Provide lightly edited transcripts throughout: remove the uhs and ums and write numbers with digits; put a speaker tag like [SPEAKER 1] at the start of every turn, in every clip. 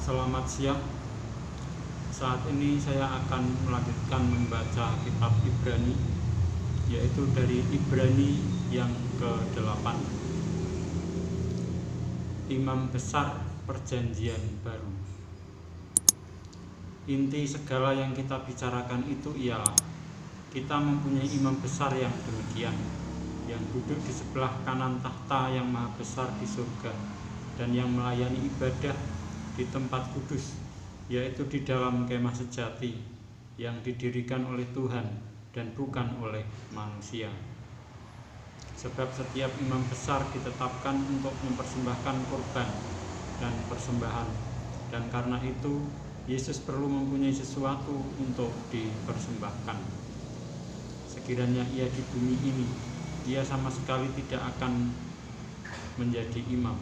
[SPEAKER 1] Selamat siang. Saat ini saya akan melanjutkan membaca kitab Ibrani, yaitu dari Ibrani yang ke-8. Imam besar Perjanjian Baru. Inti segala yang kita bicarakan itu ialah kita mempunyai imam besar yang demikian, yang duduk di sebelah kanan tahta yang maha besar di surga, dan yang melayani ibadah di tempat kudus, yaitu di dalam kemah sejati yang didirikan oleh Tuhan dan bukan oleh manusia. Sebab setiap imam besar ditetapkan untuk mempersembahkan korban dan persembahan, dan karena itu Yesus perlu mempunyai sesuatu untuk dipersembahkan. Sekiranya ia di bumi ini, ia sama sekali tidak akan menjadi imam,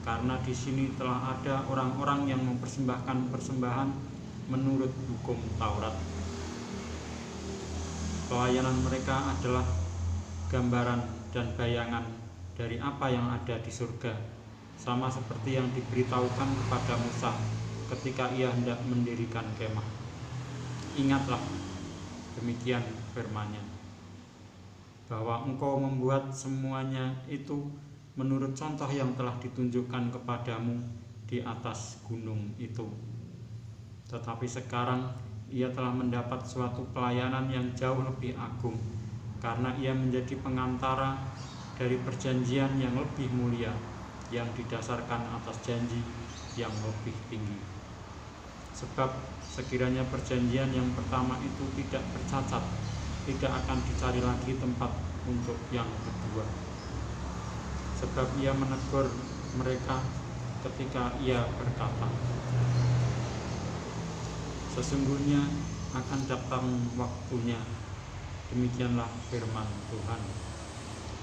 [SPEAKER 1] karena di sini telah ada orang-orang yang mempersembahkan persembahan menurut hukum Taurat. Pelayanan mereka adalah gambaran dan bayangan dari apa yang ada di surga, sama seperti yang diberitahukan kepada Musa ketika ia hendak mendirikan kemah. Ingatlah, demikian firman-Nya, bahwa engkau membuat semuanya itu menurut contoh yang telah ditunjukkan kepadamu di atas gunung itu. Tetapi sekarang ia telah mendapat suatu pelayanan yang jauh lebih agung, karena ia menjadi pengantara dari perjanjian yang lebih mulia, yang didasarkan atas janji yang lebih tinggi. Sebab sekiranya perjanjian yang pertama itu tidak bercacat, tidak akan dicari lagi tempat untuk yang kedua. Sebab ia menegur mereka ketika ia berkata, sesungguhnya akan datang waktunya, demikianlah firman Tuhan,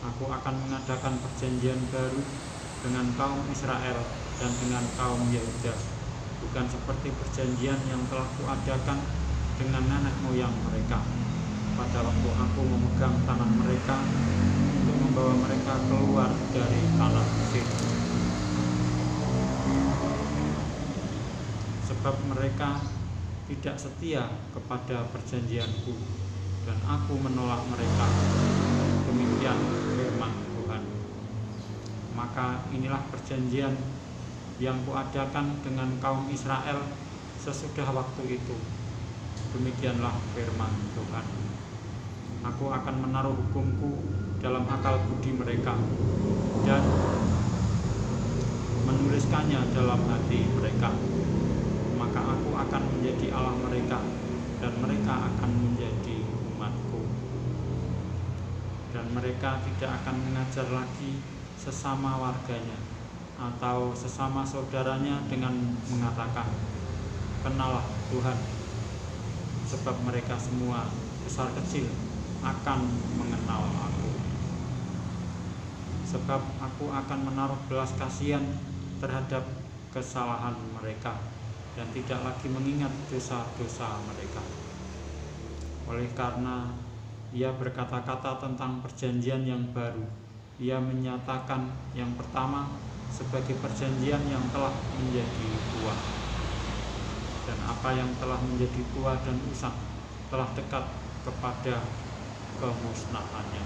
[SPEAKER 1] aku akan mengadakan perjanjian baru dengan kaum Israel dan dengan kaum Yehuda, bukan seperti perjanjian yang telah kuadakan dengan nenek moyang mereka pada waktu aku memegang tangan mereka untuk membawa mereka keluar dari tanah Mesir. Sebab mereka tidak setia kepada perjanjianku, dan aku menolak mereka. Demikian firman Tuhan. Maka inilah perjanjian yang kuadakan dengan kaum Israel sesudah waktu itu. Demikianlah firman Tuhan. Aku akan menaruh hukumku dalam akal budi mereka, dan menuliskannya dalam hati mereka. Maka aku akan menjadi Allah mereka, dan mereka akan menjadi umatku. Dan mereka tidak akan mengajar lagi sesama warganya atau sesama saudaranya dengan mengatakan, kenallah Tuhan, sebab mereka semua besar kecil akan mengenal aku. Sebab aku akan menaruh belas kasihan terhadap kesalahan mereka, dan tidak lagi mengingat dosa-dosa mereka. Oleh karena ia berkata-kata tentang perjanjian yang baru, ia menyatakan yang pertama sebagai perjanjian yang telah menjadi tua. Dan apa yang telah menjadi tua dan usang telah dekat kepada kemusnahannya.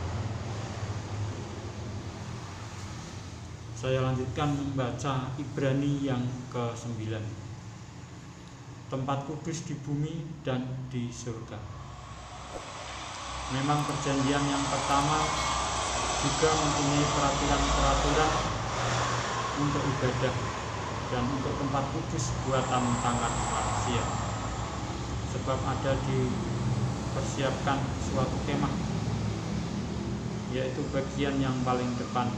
[SPEAKER 1] Saya lanjutkan membaca Ibrani yang ke-9. Tempat kudus di bumi dan di surga. Memang perjanjian yang pertama juga mempunyai peraturan-peraturan untuk ibadah dan untuk tempat kudus buatan tangan manusia. Sebab ada dipersiapkan suatu kemah, yaitu bagian yang paling depan,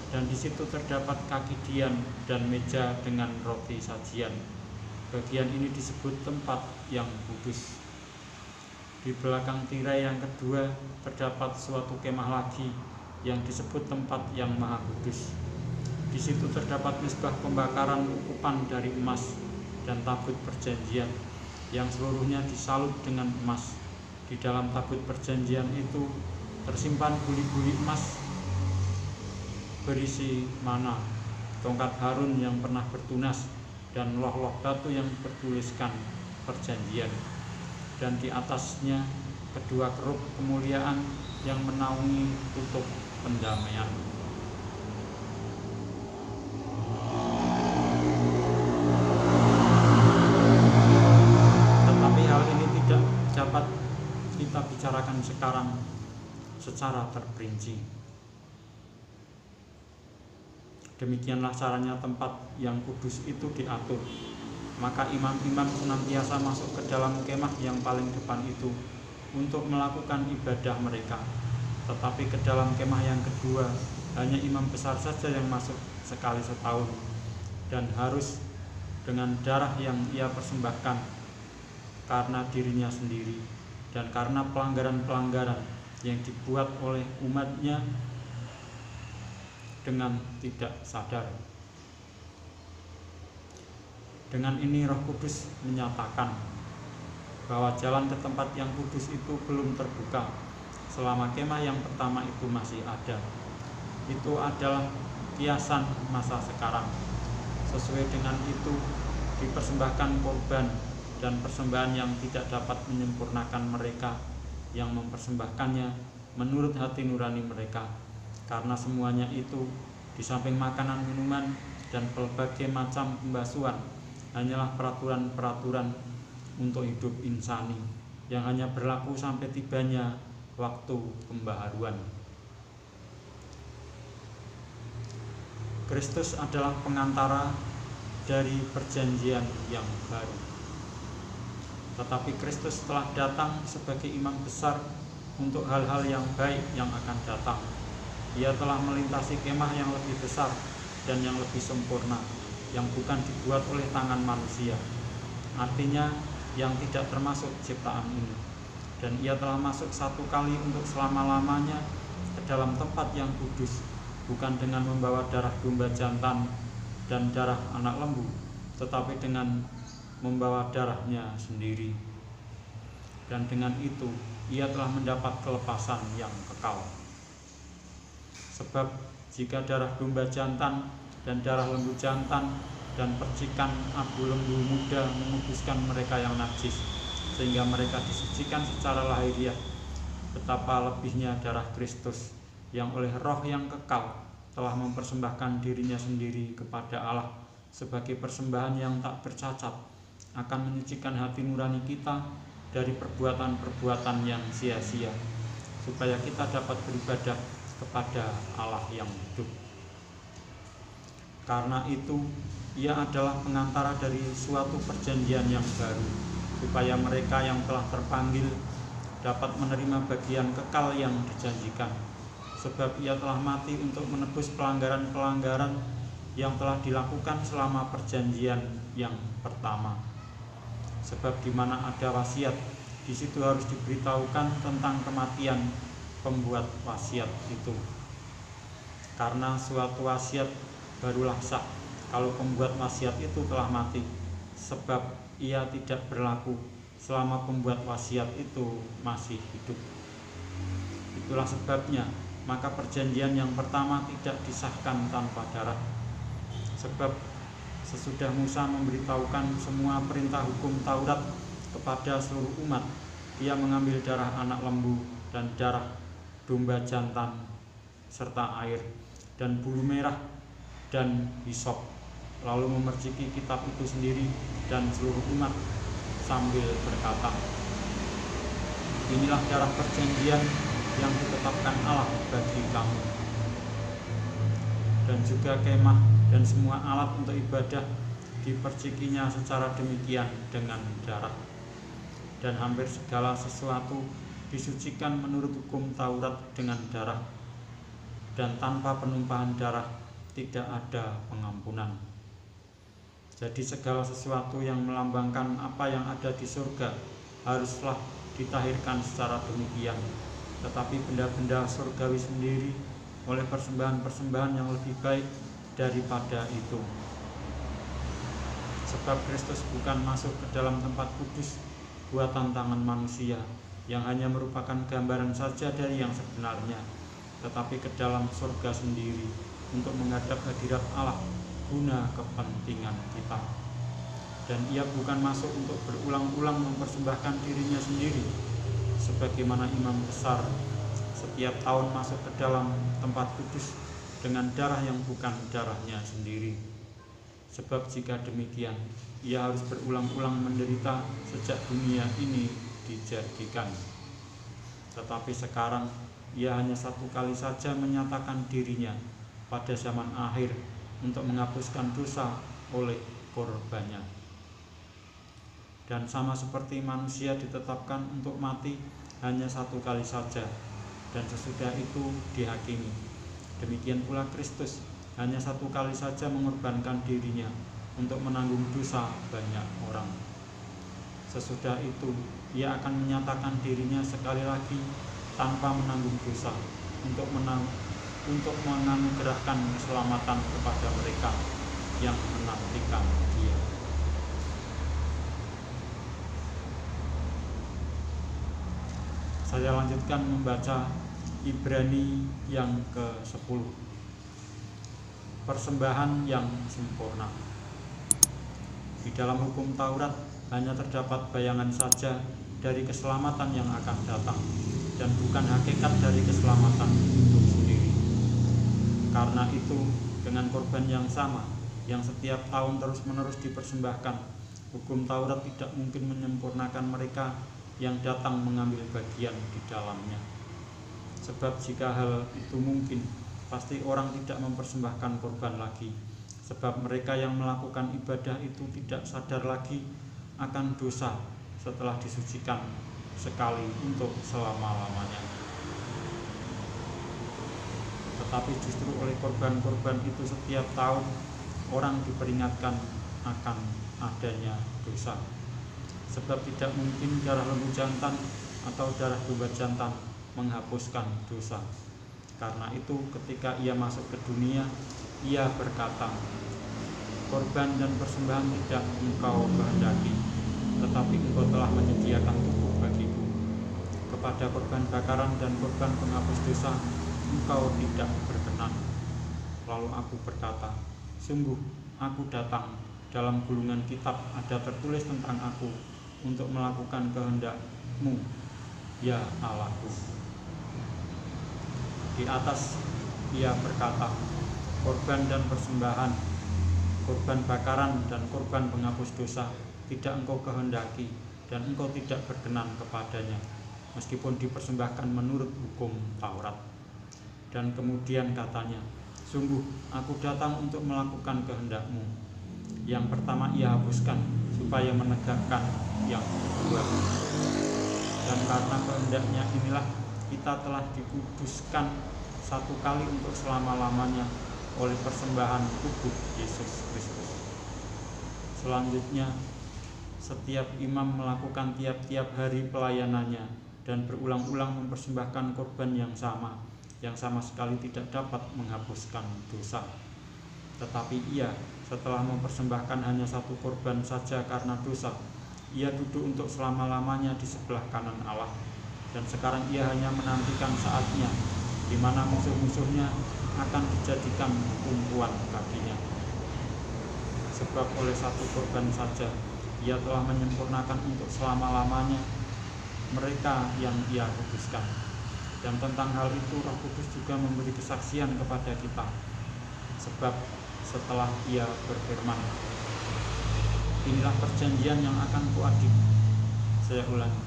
[SPEAKER 1] dan di situ terdapat kaki dian dan meja dengan roti sajian. Bagian ini disebut tempat yang kudus. Di belakang tirai yang kedua terdapat suatu kemah lagi yang disebut tempat yang maha kudus. Di situ terdapat mezbah pembakaran ukupan dari emas dan tabut perjanjian yang seluruhnya disalut dengan emas. Di dalam tabut perjanjian itu tersimpan buli-buli emas berisi mana, tongkat Harun yang pernah bertunas, dan loh-loh batu yang bertuliskan perjanjian, dan di atasnya kedua kerub kemuliaan yang menaungi tutup pendamaian. Tetapi hal ini tidak dapat kita bicarakan sekarang secara terperinci. Demikianlah caranya tempat yang kudus itu diatur. Maka imam-imam senantiasa masuk ke dalam kemah yang paling depan itu untuk melakukan ibadah mereka. Tetapi ke dalam kemah yang kedua hanya imam besar saja yang masuk sekali setahun, dan harus dengan darah yang ia persembahkan karena dirinya sendiri dan karena pelanggaran-pelanggaran yang dibuat oleh umatnya dengan tidak sadar. Dengan ini Roh Kudus menyatakan bahwa jalan ke tempat yang kudus itu belum terbuka selama kemah yang pertama itu masih ada. Itu adalah kiasan masa sekarang. Sesuai dengan itu dipersembahkan korban dan persembahan yang tidak dapat menyempurnakan mereka yang mempersembahkannya menurut hati nurani mereka, karena semuanya itu di samping makanan, minuman, dan berbagai macam pembasuhan hanyalah peraturan-peraturan untuk hidup insani yang hanya berlaku sampai tibanya waktu pembaharuan. Kristus adalah pengantara dari perjanjian yang baru. Tetapi Kristus telah datang sebagai imam besar untuk hal-hal yang baik yang akan datang. Ia telah melintasi kemah yang lebih besar dan yang lebih sempurna, yang bukan dibuat oleh tangan manusia, artinya yang tidak termasuk ciptaan ini. Dan ia telah masuk satu kali untuk selama-lamanya ke dalam tempat yang kudus, bukan dengan membawa darah domba jantan dan darah anak lembu, tetapi dengan membawa darahnya sendiri. Dan dengan itu ia telah mendapat kelepasan yang kekal. Sebab jika darah domba jantan dan darah lembu jantan dan percikan abu lembu muda menguduskan mereka yang najis, sehingga mereka disucikan secara lahiriah, betapa lebihnya darah Kristus yang oleh Roh yang kekal telah mempersembahkan dirinya sendiri kepada Allah sebagai persembahan yang tak bercacat, akan menyucikan hati nurani kita dari perbuatan-perbuatan yang sia-sia, supaya kita dapat beribadah kepada Allah yang hidup. Karena itu ia adalah pengantara dari suatu perjanjian yang baru, supaya mereka yang telah terpanggil dapat menerima bagian kekal yang dijanjikan. Sebab ia telah mati untuk menebus pelanggaran-pelanggaran yang telah dilakukan selama perjanjian yang pertama. Sebab di mana ada wasiat, di situ harus diberitahukan tentang kematian pembuat wasiat itu. Karena suatu wasiat barulah sah kalau pembuat wasiat itu telah mati, sebab ia tidak berlaku selama pembuat wasiat itu masih hidup. Itulah sebabnya maka perjanjian yang pertama tidak disahkan tanpa darah. Sebab sesudah Musa memberitahukan semua perintah hukum Taurat kepada seluruh umat, ia mengambil darah anak lembu dan darah domba jantan serta air dan bulu merah dan hisop, lalu memerciki kitab itu sendiri dan seluruh umat sambil berkata, inilah darah perjanjian yang ditetapkan Allah bagi kamu. Dan juga kemah dan semua alat untuk ibadah dipercikinya secara demikian dengan darah. Dan hampir segala sesuatu disucikan menurut hukum Taurat dengan darah, dan tanpa penumpahan darah tidak ada pengampunan. Jadi segala sesuatu yang melambangkan apa yang ada di surga haruslah ditahirkan secara demikian, tetapi benda-benda surgawi sendiri oleh persembahan-persembahan yang lebih baik daripada itu. Sebab Kristus bukan masuk ke dalam tempat kudus buatan tangan manusia, yang hanya merupakan gambaran saja dari yang sebenarnya, tetapi ke dalam surga sendiri untuk menghadap hadirat Allah guna kepentingan kita. dan ia bukan masuk untuk berulang-ulang mempersembahkan dirinya sendiri sebagaimana imam besar setiap tahun masuk ke dalam tempat kudus dengan darah yang bukan darahnya sendiri. Sebab jika demikian, ia harus berulang-ulang menderita sejak dunia ini dijadikan. Tetapi sekarang ia hanya satu kali saja menyatakan dirinya pada zaman akhir untuk menghapuskan dosa oleh korbannya. Dan sama seperti manusia ditetapkan untuk mati hanya satu kali saja, dan sesudah itu dihakimi, demikian pula Kristus hanya satu kali saja mengorbankan dirinya untuk menanggung dosa banyak orang. Sesudah itu ia akan menyatakan dirinya sekali lagi tanpa menanggung dosa untuk menganugerahkan keselamatan kepada mereka yang menantikan Dia. Saya lanjutkan membaca Ibrani yang ke-10. Persembahan yang sempurna. Di dalam hukum Taurat hanya terdapat bayangan saja dari keselamatan yang akan datang, dan bukan hakikat dari keselamatan itu sendiri. Karena itu, dengan korban yang sama, yang setiap tahun terus-menerus dipersembahkan, hukum Taurat tidak mungkin menyempurnakan mereka yang datang mengambil bagian di dalamnya. Sebab jika hal itu mungkin, pasti orang tidak mempersembahkan korban lagi, sebab mereka yang melakukan ibadah itu tidak sadar lagi akan dosa setelah disucikan sekali untuk selama-lamanya. Tetapi justru oleh korban-korban itu setiap tahun orang diperingatkan akan adanya dosa. Sebab tidak mungkin darah lembu jantan atau darah domba jantan menghapuskan dosa. Karena itu ketika ia masuk ke dunia, ia berkata, korban dan persembahan tidak engkau kehendaki, tetapi engkau telah menyediakan tubuh bagiku. Kepada korban bakaran dan korban penghapus dosa engkau tidak berkenan. Lalu aku berkata, sungguh aku datang, dalam gulungan kitab ada tertulis tentang aku, untuk melakukan kehendak-Mu, ya Allahku. Di atas ia berkata, korban dan persembahan, korban bakaran dan korban penghapus dosa tidak engkau kehendaki, dan engkau tidak berkenan kepadanya, meskipun dipersembahkan menurut hukum Taurat. Dan kemudian katanya, sungguh aku datang untuk melakukan kehendak-Mu. Yang pertama ia hapuskan, supaya menegakkan yang kedua. Dan karena kehendaknya inilah kita telah dikuduskan satu kali untuk selama-lamanya oleh persembahan tubuh Yesus Kristus. Selanjutnya, setiap imam melakukan tiap-tiap hari pelayanannya dan berulang-ulang mempersembahkan korban yang sama sekali tidak dapat menghapuskan dosa. Tetapi ia, setelah mempersembahkan hanya satu korban saja karena dosa, ia duduk untuk selama-lamanya di sebelah kanan Allah. Dan sekarang ia hanya menantikan saatnya di mana musuh-musuhnya akan dijadikan tumpuan kakinya. Sebab oleh satu korban saja ia telah menyempurnakan untuk selama-lamanya mereka yang ia kuduskan. Dan tentang hal itu Roh Kudus juga memberi kesaksian kepada kita. Sebab setelah ia berfirman, inilah perjanjian yang akan kuadakan. Saya ulangi,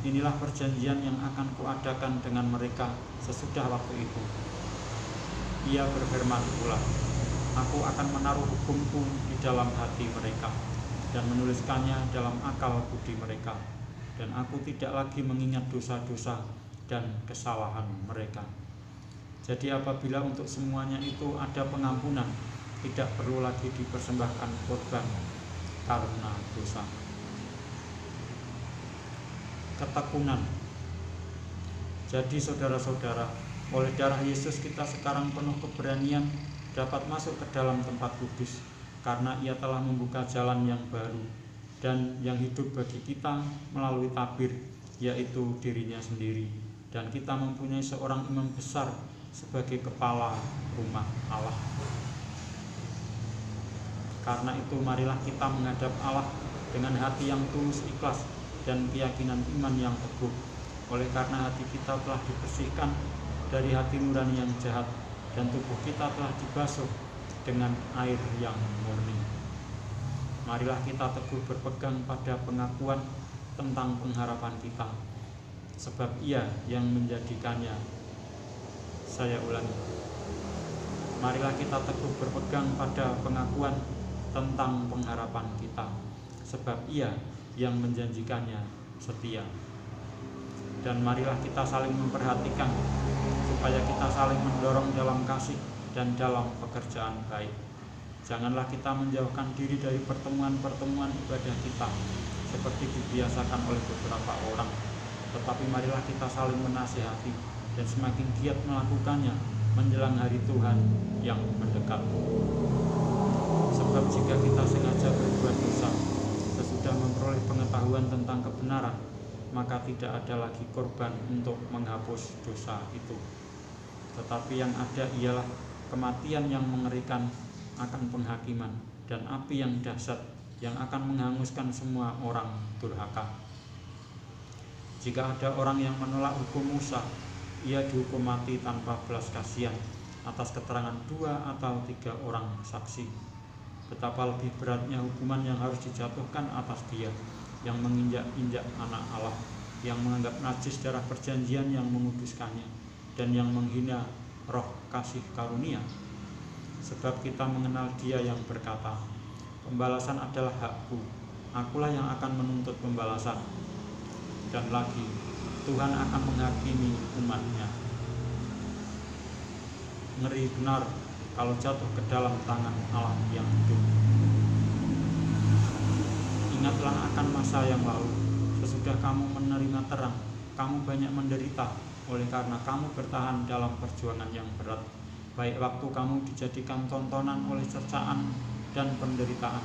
[SPEAKER 1] inilah perjanjian yang akan kuadakan dengan mereka sesudah waktu itu. Ia berfirman pula, aku akan menaruh hukumku di dalam hati mereka dan menuliskannya dalam akal budi mereka, dan aku tidak lagi mengingat dosa-dosa dan kesalahan mereka. Jadi apabila untuk semuanya itu ada pengampunan, tidak perlu lagi dipersembahkan korban karena dosa. Ketekunan. Jadi saudara-saudara, oleh darah Yesus kita sekarang penuh keberanian dapat masuk ke dalam tempat kudus, karena ia telah membuka jalan yang baru dan yang hidup bagi kita melalui tabir, yaitu dirinya sendiri. Dan kita mempunyai seorang imam besar sebagai kepala rumah Allah. Karena itu marilah kita menghadap Allah dengan hati yang tulus ikhlas dan keyakinan iman yang teguh. Oleh karena hati kita telah dibersihkan dari hati nurani yang jahat, dan tubuh kita telah dibasuh dengan air yang murni. Marilah kita teguh berpegang pada pengakuan tentang pengharapan kita, sebab Ia yang menjadikannya. Saya ulangi. Marilah kita teguh berpegang pada pengakuan tentang pengharapan kita, sebab Ia yang menjanjikannya setia. Dan marilah kita saling memperhatikan, supaya kita saling mendorong dalam kasih dan dalam pekerjaan baik. Janganlah kita menjauhkan diri dari pertemuan-pertemuan ibadah kita, seperti dibiasakan oleh beberapa orang, tetapi marilah kita saling menasihati dan semakin giat melakukannya menjelang hari Tuhan yang mendekat. Sebab jika kita sengaja berbuat dosa sesudah memperoleh pengetahuan tentang kebenaran, maka tidak ada lagi korban untuk menghapus dosa itu. Tetapi yang ada ialah kematian yang mengerikan akan penghakiman, dan api yang dahsyat yang akan menghanguskan semua orang durhaka. Jika ada orang yang menolak hukum Musa, ia dihukum mati tanpa belas kasihan atas keterangan 2 atau 3 orang saksi. Betapa lebih beratnya hukuman yang harus dijatuhkan atas dia yang menginjak-injak anak Allah, yang menganggap najis darah perjanjian yang menguduskannya, dan yang menghina roh kasih karunia. Sebab kita mengenal Dia yang berkata, "Pembalasan adalah hakku, akulah yang akan menuntut pembalasan." Dan lagi, Tuhan akan menghakimi umat-Nya. Ngeri benar kalau jatuh ke dalam tangan Allah yang hidup. Ingatlah akan masa yang lalu, sesudah kamu menerima terang, kamu banyak menderita, oleh karena kamu bertahan dalam perjuangan yang berat, baik waktu kamu dijadikan tontonan oleh cercaan dan penderitaan,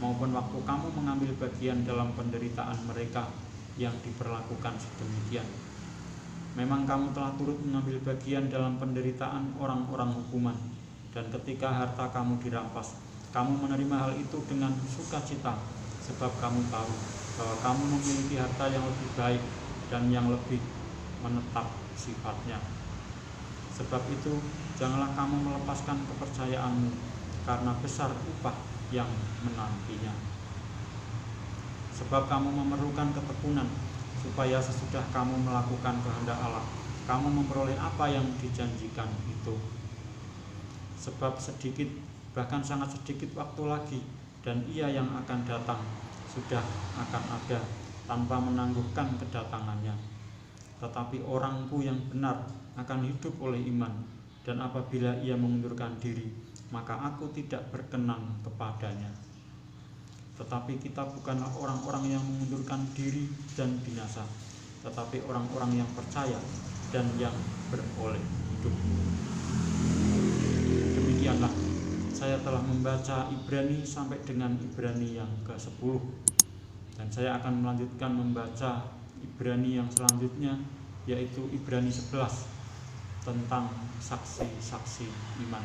[SPEAKER 1] maupun waktu kamu mengambil bagian dalam penderitaan mereka yang diperlakukan sedemikian. Memang kamu telah turut mengambil bagian dalam penderitaan orang-orang hukuman, dan ketika harta kamu dirampas, kamu menerima hal itu dengan sukacita, sebab kamu tahu bahwa kamu memiliki harta yang lebih baik dan yang lebih menetap sifatnya. Sebab itu, janganlah kamu melepaskan kepercayaanmu, karena besar upah yang menantinya. Sebab kamu memerlukan ketekunan, supaya sesudah kamu melakukan kehendak Allah, kamu memperoleh apa yang dijanjikan itu. Sebab sedikit, bahkan sangat sedikit waktu lagi, dan Ia yang akan datang sudah akan ada tanpa menangguhkan kedatangannya. Tetapi orangku yang benar akan hidup oleh iman, dan apabila ia mengundurkan diri, maka aku tidak berkenan kepadanya. Tetapi kita bukanlah orang-orang yang mengundurkan diri dan binasa, tetapi orang-orang yang percaya dan yang beroleh hidup. Demikianlah, saya telah membaca Ibrani sampai dengan Ibrani yang ke-10, dan saya akan melanjutkan membaca Ibrani yang selanjutnya, yaitu Ibrani 11 tentang saksi-saksi iman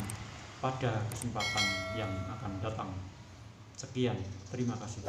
[SPEAKER 1] pada kesempatan yang akan datang. Sekian, terima kasih.